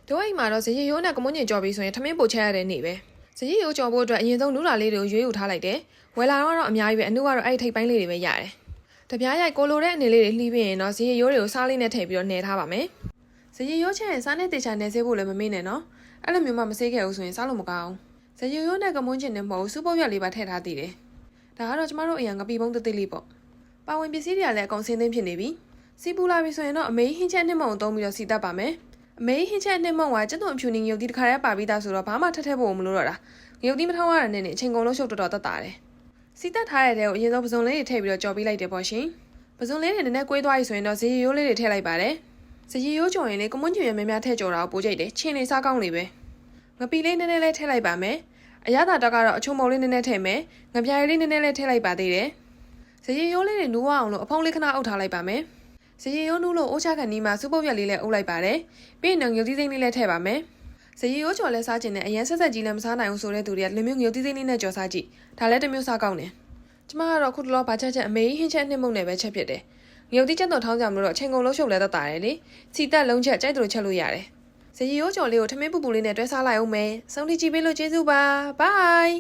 တို့အိမ်မှာတော့ဇရီရိုးနဲ့ကမွန်းညင်ကြော်ပြီးဆိုရင်ထမင်းပို့ချက်ရတဲ့နေ့ပဲဇရီရိုးကြော်ဖို့အတွက်အရင်ဆုံးနူလာလေးတွေကိုရွေးယူထားလိုက်တယ်ဝယ်လာတော့အများကြီးပဲအနုကတော့အဲ့ဒီထိပ်ပိုင်းလေးတွေပဲရတယ်တပြားရိုက်ကိုလိုတဲ့အနေလေးတွေလှီးပြီးရင်တော့ဇရီရိုးတွေကိုစားလေးနဲ့ထည့်ပြီးတော့နှဲထားပါမယ်ဇရီရိုးချက်ရင်စားနဲ့တေချာနှဲဆေးဖို့လည်းမမေ့နဲ့နော်အဲ့လိုမျိုးမှမဆေးခဲ့ဘူးဆိုရင်စားလို့မကောင်းဇရီရိုးနဲ့ကမွန်းညင်နဲ့မဟုတ်စူပုတ်ရွက်လေးပါထည့်ထားသေးတယ်ဒါကတော့ကျမတို့အရင်ငပီပုံးတိတ်လေးပေါ့ပါဝင်ပစ္စည်းတွေကလည်းအကုန်ဆင်းသင်းဖြစ်နေပြီစီပူလာပြီဆိုရင်တော့အမေဟင်းချက်နှစ်မုံသုံးပြီးတော့စီတက်ပါမယ်အမေဟင်းချက်နှစ်မုံကကျက်သွန်ဖြူနေငုတ်တီတစ်ခါတည်းပါပြီးသားဆိုတော့ဘာမှထက်ထက်ဖို့မလို့တော့တာငုတ်တီမထောင်းရတဲ့နဲ့အချိန်ကုန်လို့ရှုပ်တော်တက်တာတယ်စီတက်ထားတဲ့တဲကိုအရင်ဆုံးပစုံလေးတွေထည့်ပြီးတော့ကြော်ပေးလိုက်တယ်ပေါ့ရှင်ပစုံလေးတွေနည်းနည်းကွေးသွားပြီဆိုရင်တော့ဇီရိုးလေးတွေထည့်လိုက်ပါတယ်ဇီရိုးကြော်ရင်လေကမွန်းကျွင်ရများများထည့်ကြော်တာကိုပိုကြိုက်တယ်ချင်းလေးစားကောင်းလေးပဲငပီလေးနည်းနည်းလေးထည့်လိုက်ပါမယ်အရသာတက်ကတော့အချုံမုံလေးနည်းနည်းထည့်မယ်ငပြားရည်လေးနည်းနည်းလေးထည့်လိုက်ပါသေးတယ်ဇီရိုးလေးတွေနူးအောင်လို့အဖုံးလေးခဏအုပ်ထားလိုက်ပါမယ်ဇီရိုးနူးလို့အိုးချခန်နီးမှာစူပုတ်ရက်လေးလည်းအုပ်လိုက်ပါတယ်ပြီးရင်ငုတ်သီးစိမ့်လေးလည်းထည့်ပါမယ်ဇီရိုးကြော်လဲစားခြင်းနဲ့အရင်ဆက်ဆက်ကြီးလည်းမစားနိုင်ဘူးဆိုတဲ့သူတွေကလူမျိုးငုတ်သီးစိမ့်လေးနဲ့ကြော်စားကြည့်ဒါလည်းတစ်မျိုးစားကောင်းတယ်ကျမကတော့ခုတလောဘာချက်ချက်အမေဟင်းချက်နှစ်မုံနဲ့ပဲချက်ဖြစ်တယ်ငုတ်သီးချက်တော့ထောင်းကြမလို့တော့အချိန်ကုန်လုံးရှုပ်လဲတတ်တာတယ်လေစီတက်လုံးချက်ကြိုက်တယ်လို့ချက်လို့ရတယ်ဇီရိုးကြော်လေးကိုထမင်းပူပူလေးနဲ့တွဲစားလိုက်အောင်မယ်ဆုံးထိကြည့်ပေးလို့ကျေးဇူးပါဘိုင်